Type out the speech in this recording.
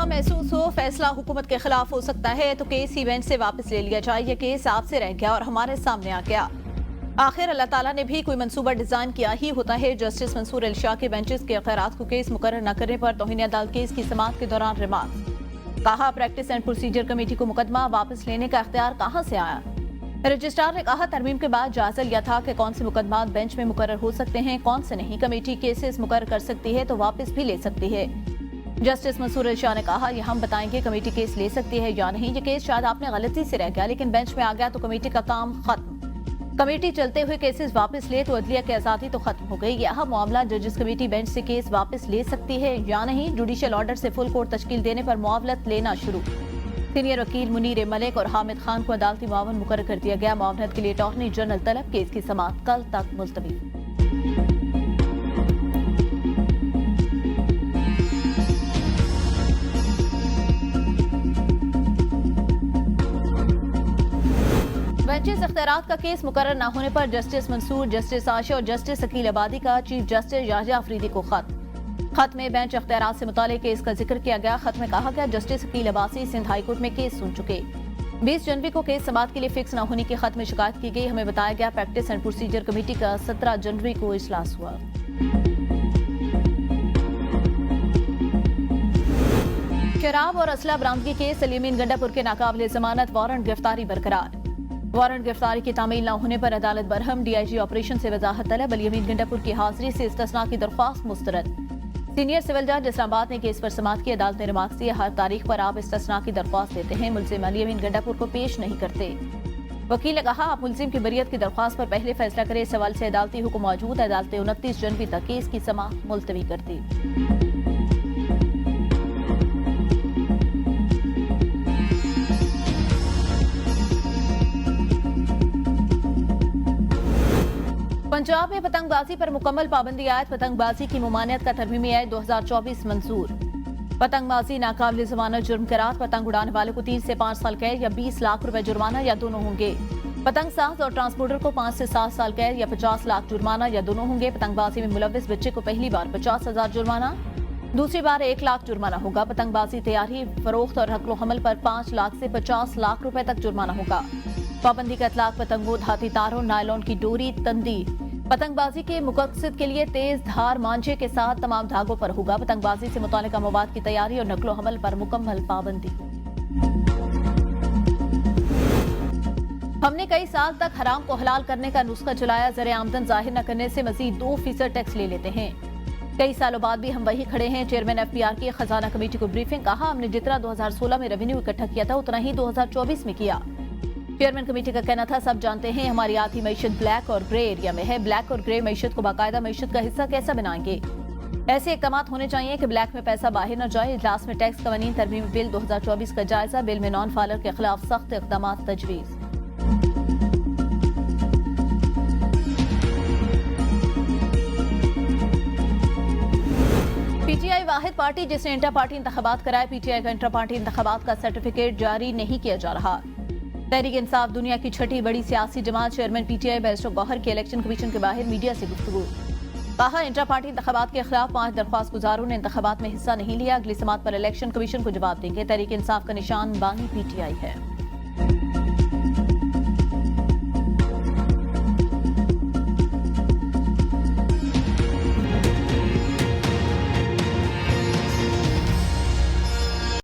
जहां महसूस हो फैसला हुकूमत के खिलाफ हो सकता है तो केस ही बेंच से वापस ले लिया जाए। यह केस आपसे रह गया और हमारे सामने आ गया। आखिर अल्लाह ताला ने भी कोई मंसूबा डिजाइन किया ही होता है। जस्टिस मंसूर अली शाह के बेंचेस के खैरात को केस मुकर्रर न करने पर तौहीन अदालत केस की समाअत के दौरान रिमांड। कहा, प्रैक्टिस एंड प्रोसीजर कमेटी को मुकदमा वापस लेने का इख्तियार कहां से आया। रजिस्ट्रार ने कहा, तरमीम के बाद जायजा लिया था कि कौन से मुकदमा बेंच में मुकर्रर हो सकते हैं, कौन से नहीं। कमेटी केसेस मुकर्रर कर सकती है तो वापस भी ले सकती है। जस्टिस मंसूर अली शाह ने कहा, यह हम बताएंगे कमेटी केस ले सकती है या नहीं। ये केस शायद आपने गलती से रह गया लेकिन बेंच में आ गया तो कमेटी का काम खत्म। कमेटी चलते हुए केसेस वापस ले तो अदलिया की आजादी तो खत्म हो गई। यह मामला जजेस कमेटी बेंच से केस वापस ले सकती है या नहीं। जुडिशियल ऑर्डर से फुल कोर्ट तश्कील देने पर मुआवलत लेना शुरू। सीनियर वकील मुनीर मलिक और हामिद खान को अदालती मुआवन मुकर्रर कर दिया गया। मुआवनत के लिए अटॉर्नी जनरल तलब। केस की समाअत कल तक मुलतवी। बेंचेस इख्तियारात का केस मुकर्रर न होने पर जस्टिस मंसूर, जस्टिस आशा और जस्टिस अकील आबादी का चीफ जस्टिस याहिया अफरीदी को खत में बेंच इख्तियारात से मुताल्लिक केस का जिक्र किया गया। खत में कहा गया, जस्टिस अकील आबादी सिंध हाई कोर्ट में केस सुन चुके। 20 जनवरी को केस समाअत के लिए फिक्स न होने की खत में शिकायत की गई। हमें बताया गया प्रैक्टिस एंड प्रोसीजर कमेटी का 17 जनवरी को इजलास हुआ। शराब और असला बरामदगी केस अलीमीन गंडापुर के नाकाबिले जमानत वारंट गिरफ्तारी बरकरार। वारंट गिरफ्तारी की तामील न होने पर अदालत बरहम। डीआईजी ऑपरेशन से वजाहत तलब। अलीमीन गंडापुर की हाजिरी से इस्तिस्ना की दरख्वास्त मुस्तरद। सीनियर सिविल जज इस्लामाबाद ने केस पर समाअत की। अदालत ने रिमार्क्स दिए, हर तारीख पर आप इस्तिस्ना की दरख्वास्त देते हैं, मुल्जिम अलीमीन गंडापुर को पेश नहीं करते। वकील ने कहा, आप मुल्जिम की बरियत की दरख्वास्त पर पहले फैसला करें। इस सवाल से अदालती हुक्म मौजूद। अदालत ने 29 जनवरी तक केस की समाअत मुलतवी कर दी। पंजाब में पतंगबाजी पर मुकम्मल पाबंदी आयत। पतंगबाजी की मुमानियत का तरमीमी आयत 2024 मंजूर। पतंगबाजी नाकाबिले जमानत जुर्म करार। पतंग उड़ाने वाले को 3 से 5 साल कैद या 20 लाख रुपए जुर्माना या दोनों होंगे। पतंग साज और ट्रांसपोर्टर को 5 से 7 साल कैद या 50 लाख जुर्माना या दोनों होंगे। पतंगबाजी में मुलविस बच्चे को पहली बार 50,000 जुर्माना, दूसरी बार 1 लाख जुर्माना होगा। पतंगबाजी तैयारी, फरोख्त और नकलो हमल पर 5 लाख से 50 लाख रुपए तक जुर्माना होगा। पाबंदी का इतलाक पतंगों, धाती तारों, नायलॉन की डोरी, तंदी, पतंगबाजी के मकसद के लिए तेज धार मांझे के साथ तमाम धागों पर होगा। पतंगबाजी से मुतालिका मवाद की तैयारी और नकलो हमल पर मुकम्मल पाबंदी। हमने कई साल तक हराम को हलाल करने का नुस्खा चलाया। ज़र आमदन जाहिर न करने से मजीद 2% टैक्स ले लेते हैं। कई सालों बाद भी हम वही खड़े हैं। चेयरमैन FPR की खजाना कमेटी को ब्रीफिंग। कहा, हमने जितना 2016 में रेवेन्यू इकट्ठा किया था उतना ही 2024 में किया। चेयरमैन कमेटी का कहना था, सब जानते हैं हमारी आधी मईशत ब्लैक और ग्रे एरिया में है। ब्लैक और ग्रे मईशत को बाकायदा मईशत का हिस्सा कैसे बनाएंगे। ऐसे इकदाम होने चाहिए कि ब्लैक में पैसा बाहर न जाए। इजलास में टैक्स कवानीन तरमीमी बिल 2024 का जायजा। बिल में नॉन फाइलर के खिलाफ सख्त इकदाम तजवीज। PTI वाहिद पार्टी जिसने इंटर पार्टी इंतखाबात कराए। PTI का इंटर पार्टी इंतखाबात का सर्टिफिकेट जारी नहीं किया जा रहा। तहरीक इंसाफ दुनिया की छठी बड़ी सियासी जमात। चेयरमैन PTI बैरिस्टर गौहर की इलेक्शन कमीशन के बाहर मीडिया से गुफ्तगू। कहा, इंटर पार्टी इंतखाबात के खिलाफ 5 दरख्वास्त गुजारों ने इंतखाबात में हिस्सा नहीं लिया। अगली समाअत पर इलेक्शन कमीशन को जवाब देंगे। तहरीक इंसाफ का निशान बानी PTI है।